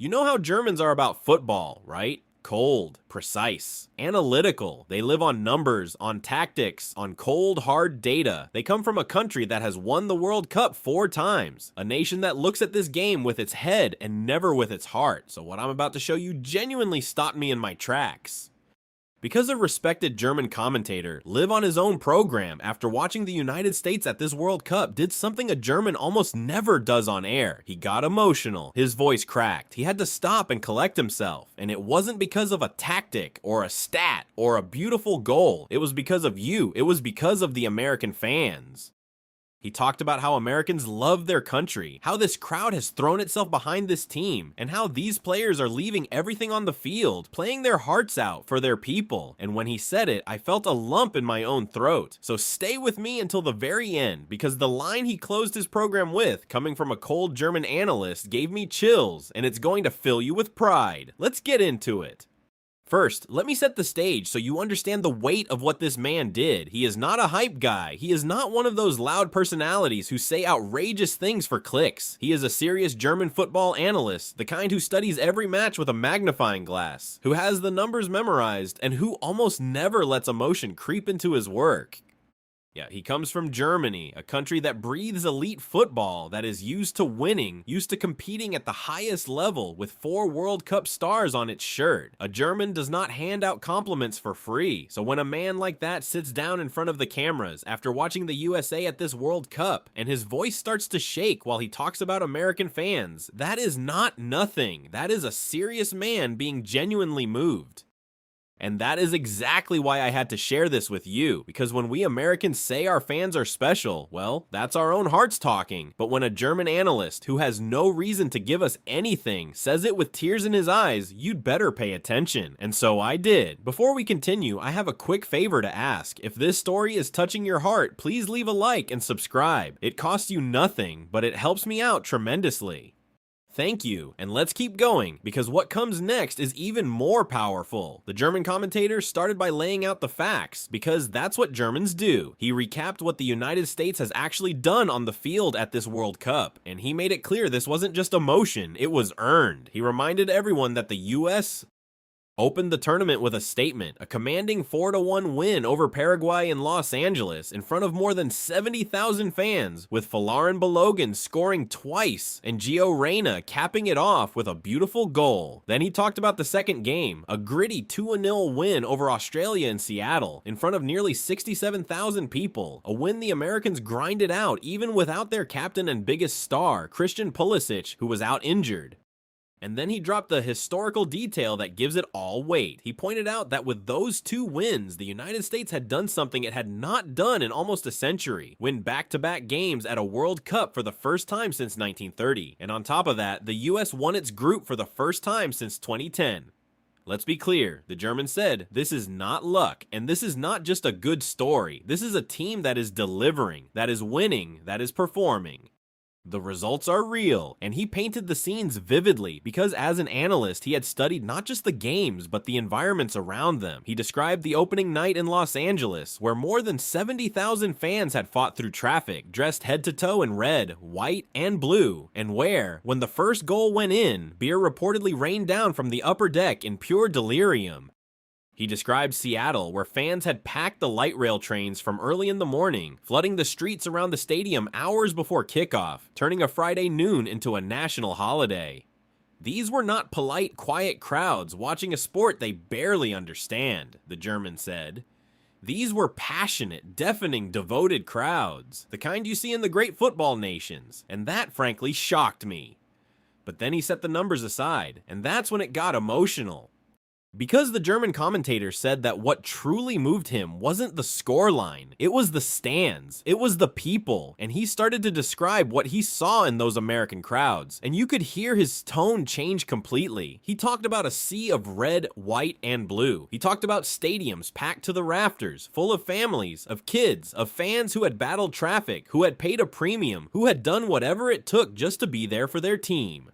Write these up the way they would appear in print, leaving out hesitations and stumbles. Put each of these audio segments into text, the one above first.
You know how Germans are about football, right? Cold, precise, analytical. They live on numbers, on tactics, on cold, hard data. They come from a country that has won the World Cup 4 times. A nation that looks at this game with its head and never with its heart. So what I'm about to show you genuinely stopped me in my tracks. Because a respected German commentator, live on his own program after watching the United States at this World Cup, did something a German almost never does on air. He got emotional. His voice cracked. He had to stop and collect himself. And it wasn't because of a tactic or a stat or a beautiful goal. It was because of you. It was because of the American fans. He talked about how Americans love their country, how this crowd has thrown itself behind this team, and how these players are leaving everything on the field, playing their hearts out for their people. And when he said it, I felt a lump in my own throat. So stay with me until the very end, because the line he closed his program with, coming from a cold German analyst, gave me chills, and it's going to fill you with pride. Let's get into it. First, let me set the stage so you understand the weight of what this man did. He is not a hype guy. He is not one of those loud personalities who say outrageous things for clicks. He is a serious German football analyst, the kind who studies every match with a magnifying glass, who has the numbers memorized, and who almost never lets emotion creep into his work. Yeah, he comes from Germany, a country that breathes elite football, that is used to winning, used to competing at the highest level with 4 World Cup stars on its shirt. A German does not hand out compliments for free, so when a man like that sits down in front of the cameras after watching the USA at this World Cup, and his voice starts to shake while he talks about American fans, that is not nothing. That is a serious man being genuinely moved. And that is exactly why I had to share this with you, because when we Americans say our fans are special, well, that's our own hearts talking. But when a German analyst, who has no reason to give us anything, says it with tears in his eyes, you'd better pay attention. And so I did. Before we continue, I have a quick favor to ask. If this story is touching your heart, please leave a like and subscribe. It costs you nothing, but it helps me out tremendously. Thank you, and let's keep going, because what comes next is even more powerful. The German commentator started by laying out the facts, because that's what Germans do. He recapped what the United States has actually done on the field at this World Cup, and he made it clear this wasn't just emotion, it was earned. He reminded everyone that the US opened the tournament with a statement, a commanding 4-1 win over Paraguay in Los Angeles in front of more than 70,000 fans, with Folarin Balogun scoring twice and Gio Reyna capping it off with a beautiful goal. Then he talked about the second game, a gritty 2-0 win over Australia in Seattle in front of nearly 67,000 people, a win the Americans grinded out even without their captain and biggest star, Christian Pulisic, who was out injured. And then he dropped the historical detail that gives it all weight. He pointed out that with those 2 wins, the United States had done something it had not done in almost a century, win back-to-back games at a World Cup for the first time since 1930. And on top of that, the US won its group for the first time since 2010. Let's be clear, the German said, this is not luck, and this is not just a good story. This is a team that is delivering, that is winning, that is performing. The results are real, and he painted the scenes vividly because as an analyst, he had studied not just the games, but the environments around them. He described the opening night in Los Angeles, where more than 70,000 fans had fought through traffic, dressed head to toe in red, white, and blue, and where, when the first goal went in, beer reportedly rained down from the upper deck in pure delirium. He described Seattle, where fans had packed the light rail trains from early in the morning, flooding the streets around the stadium hours before kickoff, turning a Friday noon into a national holiday. These were not polite, quiet crowds watching a sport they barely understand, the German said. These were passionate, deafening, devoted crowds, the kind you see in the great football nations, and that frankly shocked me. But then he set the numbers aside, and that's when it got emotional. Because the German commentator said that what truly moved him wasn't the scoreline, it was the stands, it was the people, and he started to describe what he saw in those American crowds, and you could hear his tone change completely. He talked about a sea of red, white, and blue. He talked about stadiums packed to the rafters, full of families, of kids, of fans who had battled traffic, who had paid a premium, who had done whatever it took just to be there for their team.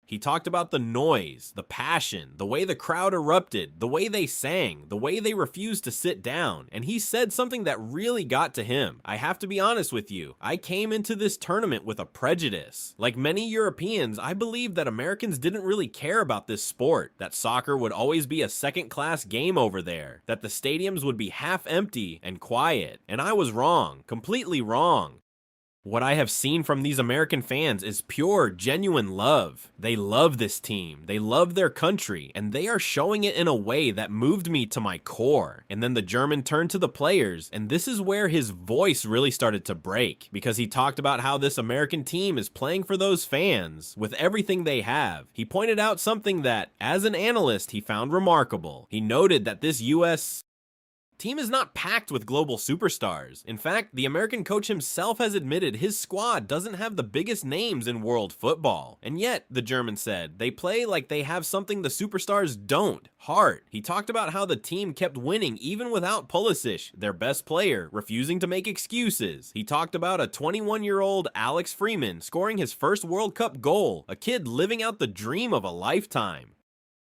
He talked about the noise, the passion, the way the crowd erupted, the way they sang, the way they refused to sit down, and he said something that really got to him. I have to be honest with you, I came into this tournament with a prejudice. Like many Europeans, I believed that Americans didn't really care about this sport, that soccer would always be a second-class game over there, that the stadiums would be half empty and quiet, and I was wrong, completely wrong. What I have seen from these American fans is pure, genuine love. They love this team, they love their country, and they are showing it in a way that moved me to my core. And then the German turned to the players, and this is where his voice really started to break, because he talked about how this American team is playing for those fans with everything they have. He pointed out something that, as an analyst, he found remarkable. He noted that this U.S. team is not packed with global superstars. In fact, the American coach himself has admitted his squad doesn't have the biggest names in world football. And yet, the German said, they play like they have something the superstars don't, heart. He talked about how the team kept winning even without Pulisic, their best player, refusing to make excuses. He talked about a 21-year-old Alex Freeman scoring his first World Cup goal, a kid living out the dream of a lifetime.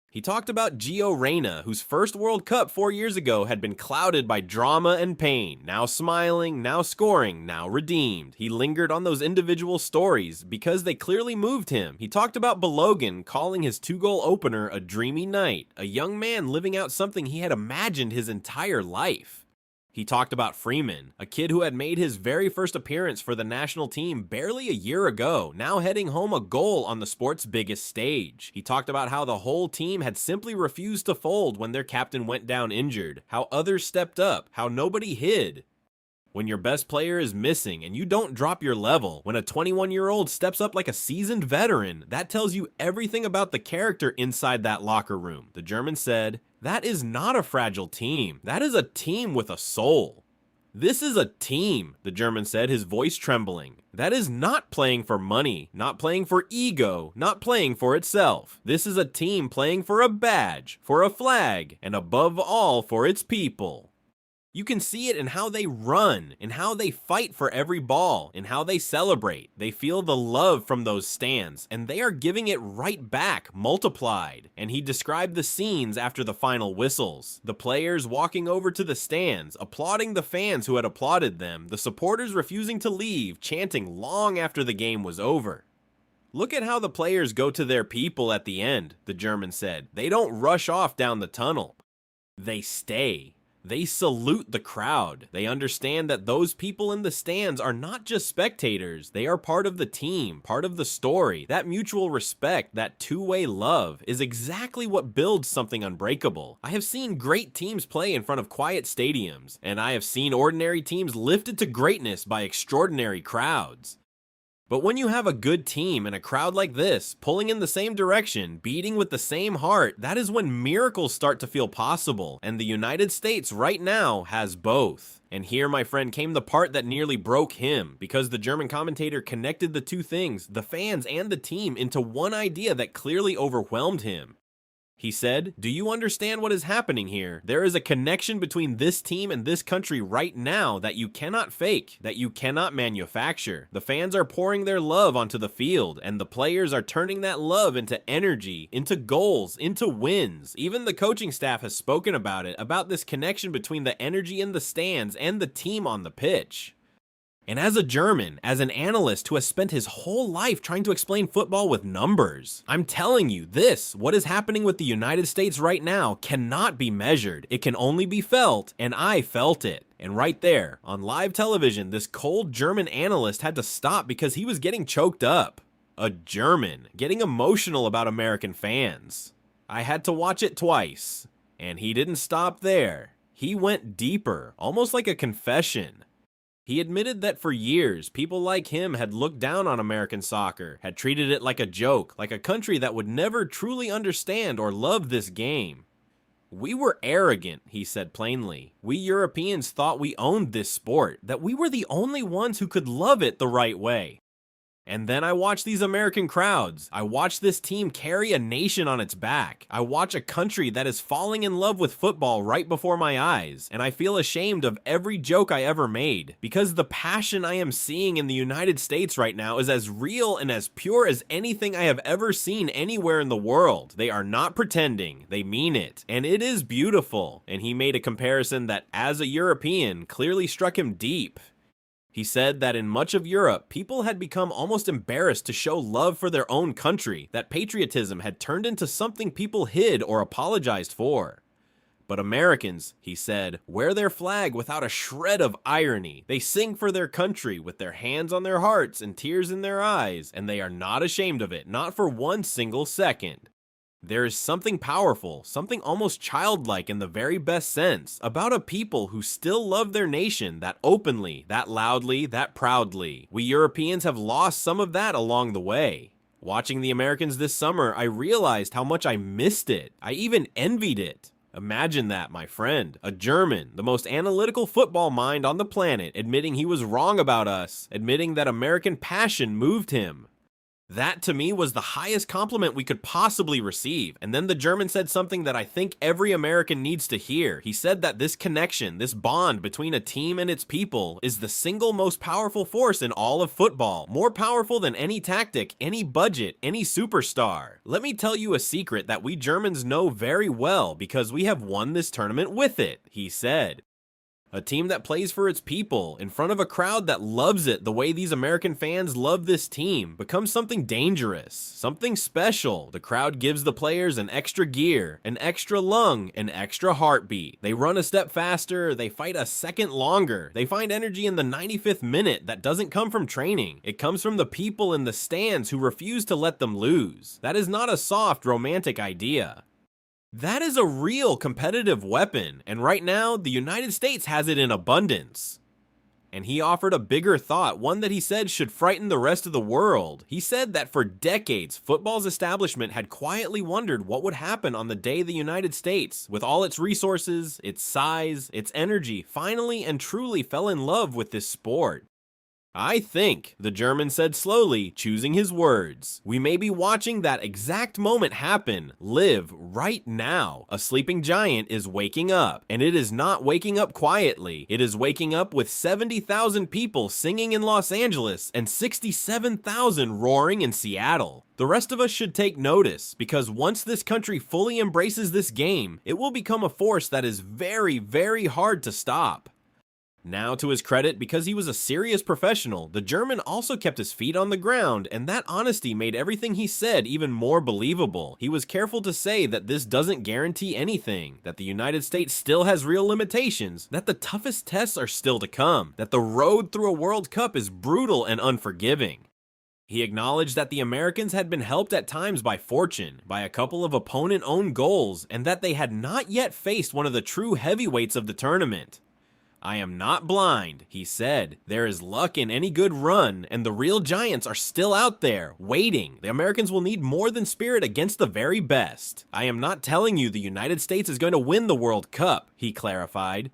He talked about Gio Reyna, whose first World Cup 4 years ago had been clouded by drama and pain, now smiling, now scoring, now redeemed. He lingered on those individual stories because they clearly moved him. He talked about Balogun calling his 2-goal opener a dreamy night, a young man living out something he had imagined his entire life. He talked about Freeman, a kid who had made his very first appearance for the national team barely a year ago, now heading home a goal on the sport's biggest stage. He talked about how the whole team had simply refused to fold when their captain went down injured, how others stepped up, how nobody hid. When your best player is missing and you don't drop your level, when a 21-year-old steps up like a seasoned veteran, that tells you everything about the character inside that locker room. The German said, "That is not a fragile team. That is a team with a soul." This is a team, the German said, his voice trembling. That is not playing for money, not playing for ego, not playing for itself. This is a team playing for a badge, for a flag, and above all for its people. You can see it in how they run, in how they fight for every ball, in how they celebrate. They feel the love from those stands, and they are giving it right back, multiplied. And he described the scenes after the final whistles. The players walking over to the stands, applauding the fans who had applauded them, the supporters refusing to leave, chanting long after the game was over. Look at how the players go to their people at the end, the German said. They don't rush off down the tunnel. They stay. They salute the crowd. They understand that those people in the stands are not just spectators. They are part of the team, part of the story. That mutual respect, that two-way love is exactly what builds something unbreakable. I have seen great teams play in front of quiet stadiums, and I have seen ordinary teams lifted to greatness by extraordinary crowds. But when you have a good team and a crowd like this, pulling in the same direction, beating with the same heart, that is when miracles start to feel possible, and the United States right now has both. And here, my friend, came the part that nearly broke him, because the German commentator connected the two things, the fans and the team, into one idea that clearly overwhelmed him. He said, "Do you understand what is happening here? There is a connection between this team and this country right now that you cannot fake, that you cannot manufacture. The fans are pouring their love onto the field, and the players are turning that love into energy, into goals, into wins. Even the coaching staff has spoken about it, about this connection between the energy in the stands and the team on the pitch." And as a German, as an analyst who has spent his whole life trying to explain football with numbers, I'm telling you this, what is happening with the United States right now cannot be measured. It can only be felt, and I felt it. And right there, on live television, this cold German analyst had to stop because he was getting choked up. A German, getting emotional about American fans. I had to watch it twice. And he didn't stop there. He went deeper, almost like a confession. He admitted that for years, people like him had looked down on American soccer, had treated it like a joke, like a country that would never truly understand or love this game. "We were arrogant," he said plainly. "We Europeans thought we owned this sport, that we were the only ones who could love it the right way. And then I watch these American crowds. I watch this team carry a nation on its back. I watch a country that is falling in love with football right before my eyes. And I feel ashamed of every joke I ever made. Because the passion I am seeing in the United States right now is as real and as pure as anything I have ever seen anywhere in the world. They are not pretending. They mean it. And it is beautiful. And he made a comparison that, as a European, clearly struck him deep. He said that in much of Europe, people had become almost embarrassed to show love for their own country, that patriotism had turned into something people hid or apologized for. But Americans, he said, wear their flag without a shred of irony. They sing for their country with their hands on their hearts and tears in their eyes, and they are not ashamed of it, not for one single second. There is something powerful, something almost childlike in the very best sense, about a people who still love their nation that openly, that loudly, that proudly. We Europeans have lost some of that along the way. Watching the Americans this summer, I realized how much I missed it. I even envied it. Imagine that, my friend. A German, the most analytical football mind on the planet, admitting he was wrong about us, admitting that American passion moved him. That, to me, was the highest compliment we could possibly receive. And then the German said something that I think every American needs to hear. He said that this connection, this bond between a team and its people, is the single most powerful force in all of football. More powerful than any tactic, any budget, any superstar. Let me tell you a secret that we Germans know very well because we have won this tournament with it, he said. A team that plays for its people, in front of a crowd that loves it the way these American fans love this team, becomes something dangerous, something special. The crowd gives the players an extra gear, an extra lung, an extra heartbeat. They run a step faster, they fight a second longer. They find energy in the 95th minute that doesn't come from training. It comes from the people in the stands who refuse to let them lose. That is not a soft, romantic idea. That is a real competitive weapon, and right now, the United States has it in abundance. And he offered a bigger thought, one that he said should frighten the rest of the world. He said that for decades, football's establishment had quietly wondered what would happen on the day the United States, with all its resources, its size, its energy, finally and truly fell in love with this sport. I think, the German said slowly, choosing his words, we may be watching that exact moment happen, live right now. A sleeping giant is waking up, and it is not waking up quietly. It is waking up with 70,000 people singing in Los Angeles and 67,000 roaring in Seattle. The rest of us should take notice, because once this country fully embraces this game, it will become a force that is very, very hard to stop. Now, to his credit, because he was a serious professional, the German also kept his feet on the ground, and that honesty made everything he said even more believable. He was careful to say that this doesn't guarantee anything, that the United States still has real limitations, that the toughest tests are still to come, that the road through a World Cup is brutal and unforgiving. He acknowledged that the Americans had been helped at times by fortune, by a couple of opponent-owned goals, and that they had not yet faced one of the true heavyweights of the tournament. I am not blind, he said. There is luck in any good run, and the real giants are still out there, waiting. The Americans will need more than spirit against the very best. I am not telling you the United States is going to win the World Cup, he clarified.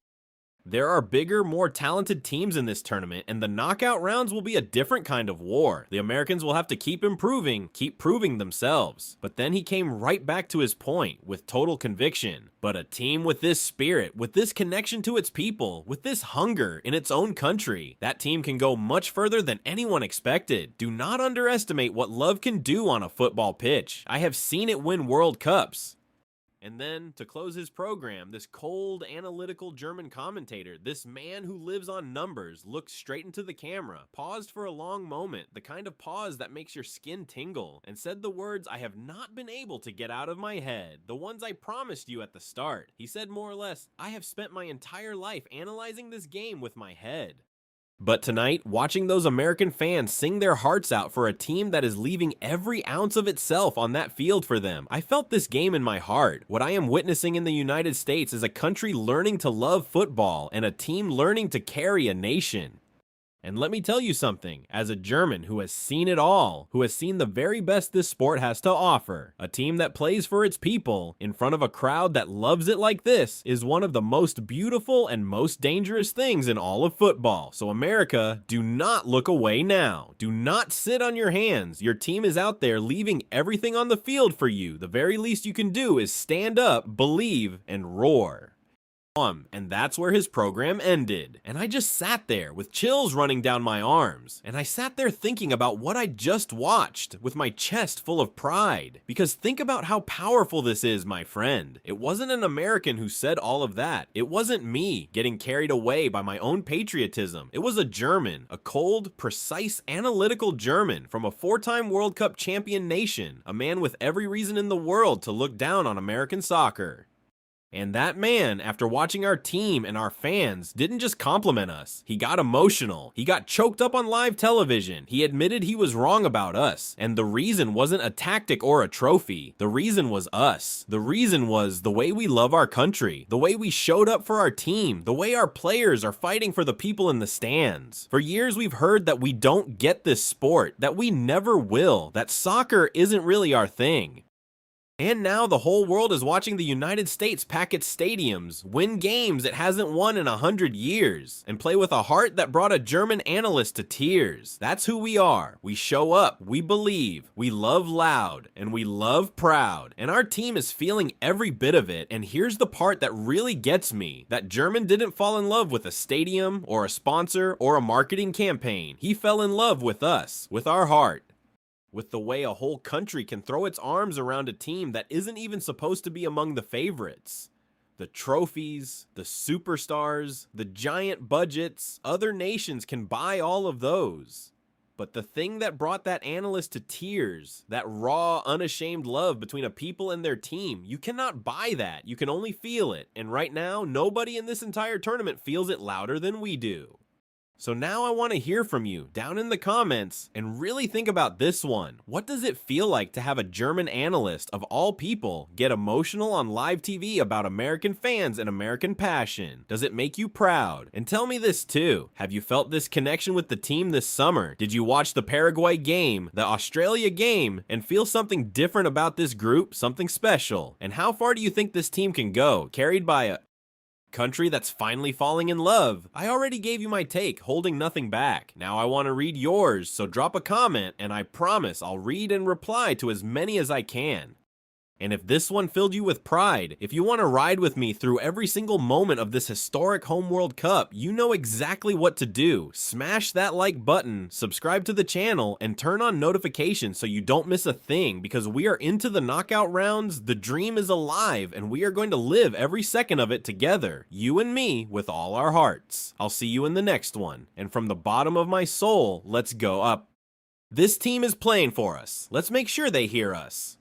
There are bigger, more talented teams in this tournament, and the knockout rounds will be a different kind of war. The Americans will have to keep improving, keep proving themselves. But then he came right back to his point, with total conviction. But a team with this spirit, with this connection to its people, with this hunger in its own country, that team can go much further than anyone expected. Do not underestimate what love can do on a football pitch. I have seen it win World Cups. And then, to close his program, this cold, analytical German commentator, this man who lives on numbers, looked straight into the camera, paused for a long moment, the kind of pause that makes your skin tingle, and said the words I have not been able to get out of my head, the ones I promised you at the start. He said more or less, I have spent my entire life analyzing this game with my head. But tonight, watching those American fans sing their hearts out for a team that is leaving every ounce of itself on that field for them, I felt this game in my heart. What I am witnessing in the United States is a country learning to love football and a team learning to carry a nation. And let me tell you something, as a German who has seen it all, who has seen the very best this sport has to offer, a team that plays for its people, in front of a crowd that loves it like this, is one of the most beautiful and most dangerous things in all of football. So America, do not look away now. Do not sit on your hands. Your team is out there leaving everything on the field for you. The very least you can do is stand up, believe, and roar. And that's where his program ended. And I just sat there with chills running down my arms. And I sat there thinking about what I just watched with my chest full of pride. Because think about how powerful this is, my friend. It wasn't an American who said all of that. It wasn't me getting carried away by my own patriotism. It was a German, a cold, precise, analytical German from a 4-time World Cup champion nation, a man with every reason in the world to look down on American soccer. And that man, after watching our team and our fans, didn't just compliment us. He got emotional. He got choked up on live television. He admitted he was wrong about us. And the reason wasn't a tactic or a trophy. The reason was us. The reason was the way we love our country. The way we showed up for our team. The way our players are fighting for the people in the stands. For years we've heard that we don't get this sport. That we never will. That soccer isn't really our thing. And now the whole world is watching the United States pack its stadiums, win games it hasn't won in 100 years, and play with a heart that brought a German analyst to tears. That's who we are. We show up, we believe, we love loud, and we love proud. And our team is feeling every bit of it, and here's the part that really gets me. That German didn't fall in love with a stadium, or a sponsor, or a marketing campaign. He fell in love with us, with our heart. With the way a whole country can throw its arms around a team that isn't even supposed to be among the favorites. The trophies, the superstars, the giant budgets, other nations can buy all of those. But the thing that brought that analyst to tears, that raw, unashamed love between a people and their team, you cannot buy that. You can only feel it. And right now, nobody in this entire tournament feels it louder than we do. So now I want to hear from you down in the comments and really think about this one. What does it feel like to have a German analyst of all people get emotional on live TV about American fans and American passion? Does it make you proud? And tell me this too. Have you felt this connection with the team this summer? Did you watch the Paraguay game, the Australia game, and feel something different about this group, something special? And how far do you think this team can go, carried by a country that's finally falling in love? I already gave you my take, holding nothing back. Now I want to read yours, so drop a comment and I promise I'll read and reply to as many as I can. And if this one filled you with pride, if you want to ride with me through every single moment of this historic Home World Cup, you know exactly what to do. Smash that like button, subscribe to the channel, and turn on notifications so you don't miss a thing, because we are into the knockout rounds, the dream is alive, and we are going to live every second of it together, you and me, with all our hearts. I'll see you in the next one, and from the bottom of my soul, let's go up. This team is playing for us. Let's make sure they hear us.